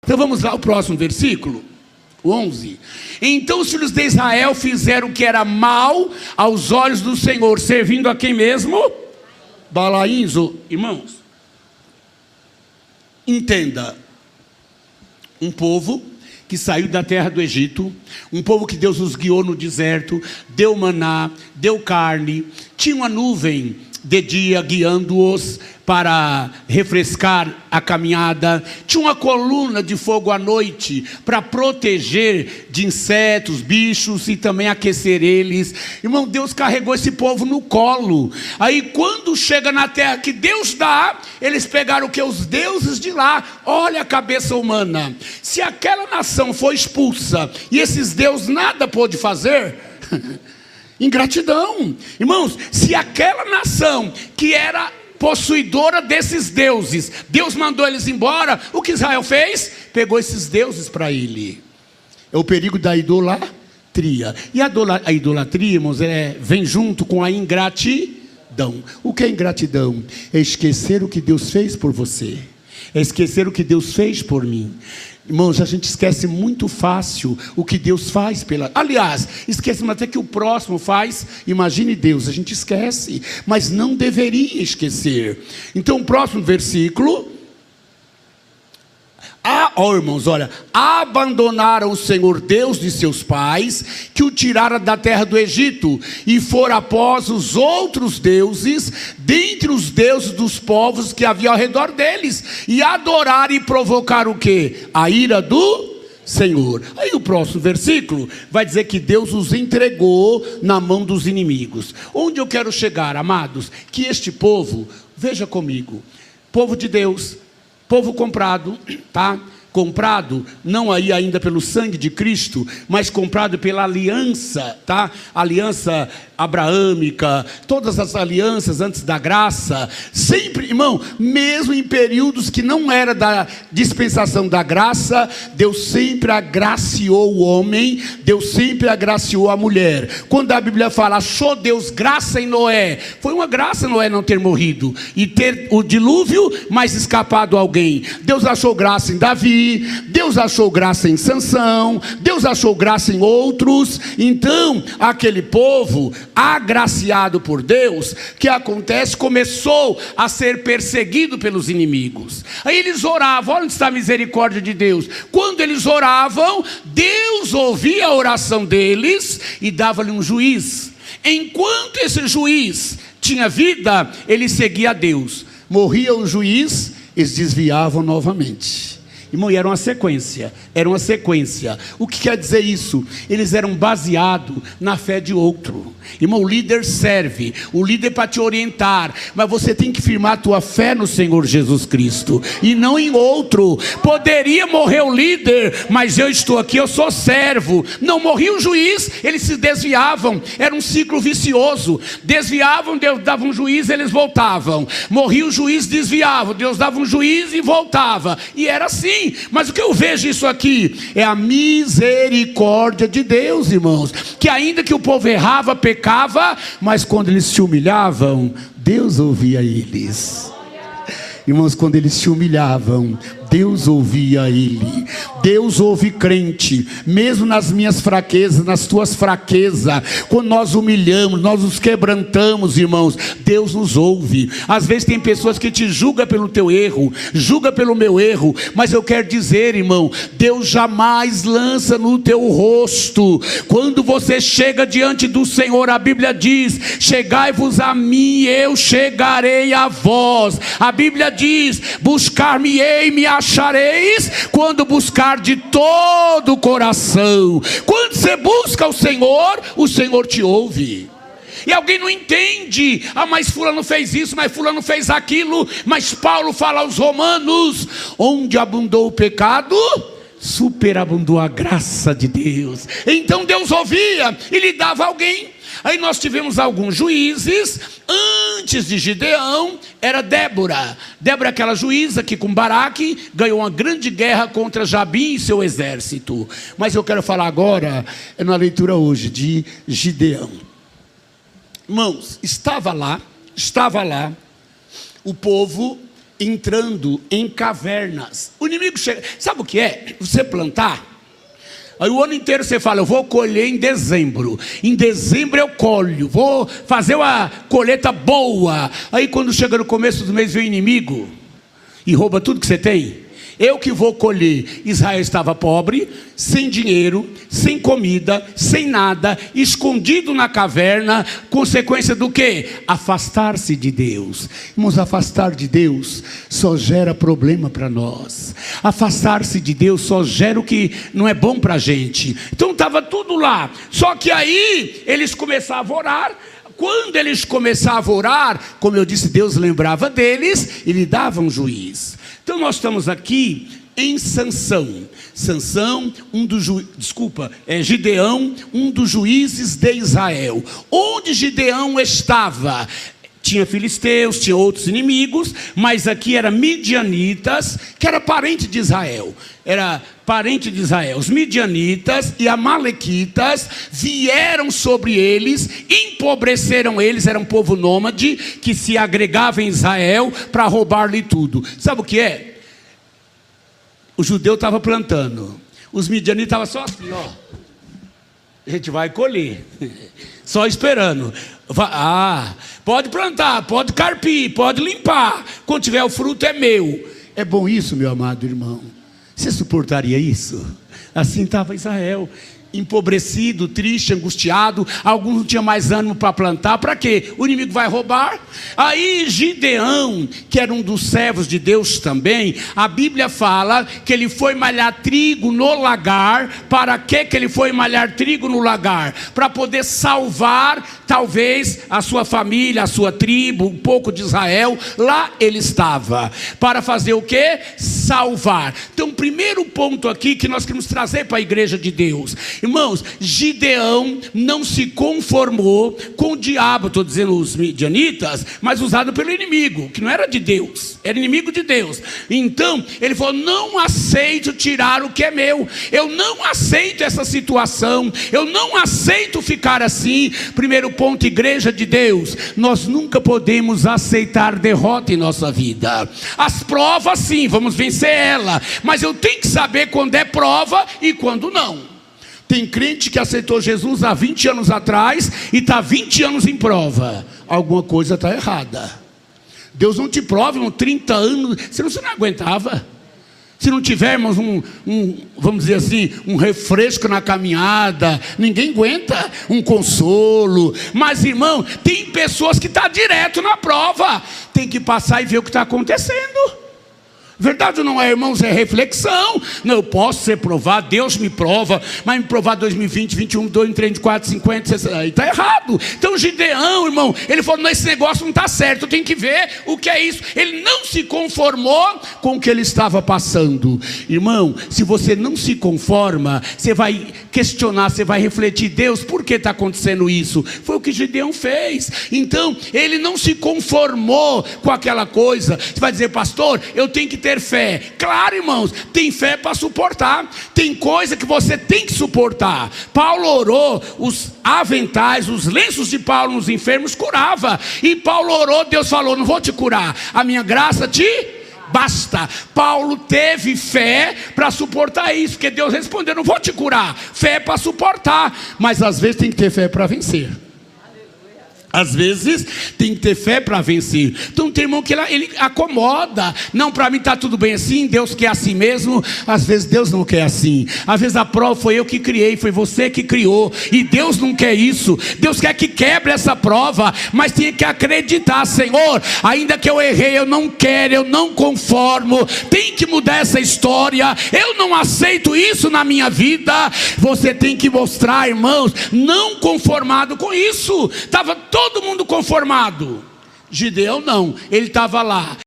Então vamos lá, o próximo versículo, o 11. Então os filhos de Israel fizeram o que era mal aos olhos do Senhor, servindo a quem mesmo? Balaíns. Irmãos, entenda, um povo que saiu da terra do Egito, um povo que Deus os guiou no deserto, deu maná, deu carne, tinha uma nuvem de dia guiando-os para refrescar a caminhada, tinha uma coluna de fogo à noite para proteger de insetos, bichos e também aquecer eles. Irmão, Deus carregou esse povo no colo. Aí quando chega na terra que Deus dá, eles pegaram o que? Os deuses de lá. Olha a cabeça humana. Se aquela nação foi expulsa e esses deuses nada pôde fazer, ingratidão. Irmãos, se aquela nação que era possuidora desses deuses, Deus mandou eles embora, o que Israel fez? Pegou esses deuses para ele. É o perigo da idolatria. E a idolatria, irmãos, vem junto com a ingratidão. O que é ingratidão? É esquecer o que Deus fez por você, é esquecer o que Deus fez por mim. Irmãos, a gente esquece muito fácil o que Deus faz aliás, esquecemos até que o próximo faz. Imagine Deus, a gente esquece, mas não deveria esquecer. Então o próximo versículo. Irmãos, olha, abandonaram o Senhor Deus de seus pais, que o tirara da terra do Egito, e foram após os outros deuses, dentre os deuses dos povos que havia ao redor deles, e adoraram e provocaram o quê? A ira do Senhor. Aí o próximo versículo vai dizer que Deus os entregou na mão dos inimigos. Onde eu quero chegar, amados? Que este povo, veja comigo, povo de Deus, povo comprado, tá? Comprado, não aí ainda pelo sangue de Cristo, mas comprado pela aliança, tá? Aliança abraâmica, todas as alianças antes da graça, sempre, irmão, mesmo em períodos que não era da dispensação da graça, Deus sempre agraciou o homem, Deus sempre agraciou a mulher. Quando a Bíblia fala, achou Deus graça em Noé, foi uma graça Noé não ter morrido e ter o dilúvio, mas escapado alguém. Deus achou graça em Davi, Deus achou graça em Sansão, Deus achou graça em outros. Então aquele povo agraciado por Deus, que acontece? Começou a ser perseguido pelos inimigos. Aí eles oravam, olha onde está a misericórdia de Deus. Quando eles oravam, Deus ouvia a oração deles e dava-lhe um juiz. Enquanto esse juiz tinha vida, ele seguia a Deus. Morria o juiz, eles desviavam novamente. Irmão, e era uma sequência. O que quer dizer isso? Eles eram baseados na fé de outro. Irmão, o líder serve, o líder para te orientar, mas você tem que firmar a tua fé no Senhor Jesus Cristo e não em outro. Poderia morrer o líder, mas eu estou aqui, eu sou servo. Não morria o juiz, eles se desviavam. Era um ciclo vicioso. Desviavam, Deus dava um juiz, eles voltavam. Morria o juiz, desviavam, Deus dava um juiz e voltava. E era assim. Mas o que eu vejo isso aqui é a misericórdia de Deus, irmãos, que ainda que o povo errava, pecava, mas quando eles se humilhavam, Deus ouvia eles. Irmãos, quando eles se humilhavam, Deus ouvia ele. Deus ouve crente, mesmo nas minhas fraquezas, nas tuas fraquezas. Quando nós humilhamos, nós nos quebrantamos, irmãos, Deus nos ouve. Às vezes tem pessoas que te julgam pelo teu erro, julgam pelo meu erro, mas eu quero dizer, irmão, Deus jamais lança no teu rosto. Quando você chega diante do Senhor, a Bíblia diz: chegai-vos a mim, eu chegarei a vós. A Bíblia diz: buscar-me-ei, me achareis, quando buscar de todo o coração. Quando você busca o Senhor te ouve. E alguém não entende: mas fulano fez isso, mas fulano fez aquilo. Mas Paulo fala aos Romanos: onde abundou o pecado, superabundou a graça de Deus. Então Deus ouvia e lhe dava alguém. Aí nós tivemos alguns juízes. Antes de Gideão era Débora, aquela juíza que com Baraque ganhou uma grande guerra contra Jabim e seu exército. Mas eu quero falar agora, na leitura hoje, de Gideão. Irmãos, estava lá o povo entrando em cavernas. O inimigo chega. Sabe o que é? Você plantar. Aí o ano inteiro você fala, eu vou colher em dezembro. Em dezembro eu colho, vou fazer uma colheita boa. Aí quando chega no começo do mês vem o inimigo e rouba tudo que você tem. Eu que vou colher. Israel estava pobre, sem dinheiro, sem comida, sem nada, escondido na caverna. Consequência do quê? Afastar-se de Deus. Irmãos, afastar de Deus só gera problema para nós. Afastar-se de Deus só gera o que não é bom para a gente. Então estava tudo lá. Só que aí eles começavam a orar. Quando eles começavam a orar, como eu disse, Deus lembrava deles e lhe dava um juiz. Então nós estamos aqui em Sansão. Sansão, Gideão, um dos juízes de Israel. Onde Gideão estava? Tinha filisteus, tinha outros inimigos, mas aqui era midianitas, que era parente de Israel. Era parente de Israel. Os midianitas e amalequitas vieram sobre eles, empobreceram eles. Era um povo nômade que se agregava em Israel para roubar-lhe tudo. Sabe o que é? O judeu estava plantando, os midianitas estavam só assim, ó. A gente vai colher, só esperando. Pode plantar, pode carpir, pode limpar. Quando tiver o fruto é meu. É bom isso, meu amado irmão? Você suportaria isso? Assim estava Israel, empobrecido, triste, angustiado. Alguns não tinham mais ânimo para plantar. Para quê? O inimigo vai roubar. Aí Gideão, que era um dos servos de Deus também, a Bíblia fala que ele foi malhar trigo no lagar. Para que ele foi malhar trigo no lagar? Para poder salvar talvez a sua família, a sua tribo, um pouco de Israel. Lá ele estava para fazer o quê? Salvar. Então, primeiro ponto aqui que nós queremos trazer para a igreja de Deus. Irmãos, Gideão não se conformou com o diabo, estou dizendo os midianitas, mas usado pelo inimigo, que não era de Deus, era inimigo de Deus. Então, ele falou, não aceito tirar o que é meu, eu não aceito essa situação, eu não aceito ficar assim. Primeiro ponto, igreja de Deus, nós nunca podemos aceitar derrota em nossa vida. As provas sim, vamos vencer ela, mas eu tenho que saber quando é prova e quando não. Tem crente que aceitou Jesus há 20 anos atrás e está 20 anos em prova. Alguma coisa está errada. Deus não te prova em 30 anos, senão você não aguentava. Se não tivermos vamos dizer assim, um refresco na caminhada, ninguém aguenta um consolo. Mas irmão, tem pessoas que estão direto na prova. Tem que passar e ver o que está acontecendo. Verdade ou não é, irmãos? É reflexão. Não, eu posso ser provado, Deus me prova, mas me provar 2020, 21, 22, 23, 24, 50, 60, aí está errado. Então Gideão, irmão, ele falou, não, esse negócio não está certo, eu tenho que ver o que é isso. Ele não se conformou com o que ele estava passando. Irmão, se você não se conforma, você vai questionar, você vai refletir, Deus, por que está acontecendo isso? Foi o que Gideão fez. Então, ele não se conformou com aquela coisa. Você vai dizer, pastor, eu tenho que ter fé. Claro, irmãos, tem fé para suportar. Tem coisa que você tem que suportar. Paulo orou, os aventais, os lenços de Paulo nos enfermos curava. E Paulo orou, Deus falou, não vou te curar, a minha graça te basta. Paulo teve fé para suportar isso, porque Deus respondeu, não vou te curar. Fé para suportar, mas às vezes tem que ter fé para vencer. Às vezes tem que ter fé para vencer. Então tem irmão que ele acomoda. Não, para mim está tudo bem assim, Deus quer assim mesmo. Às vezes Deus não quer assim. Às vezes a prova foi eu que criei, foi você que criou, e Deus não quer isso. Deus quer que quebre essa prova, mas tem que acreditar, Senhor, ainda que eu errei, eu não quero, eu não conformo, tem que mudar essa história, eu não aceito isso na minha vida. Você tem que mostrar, irmãos, não conformado com isso. Estava todo mundo conformado. Gideão não, ele estava lá,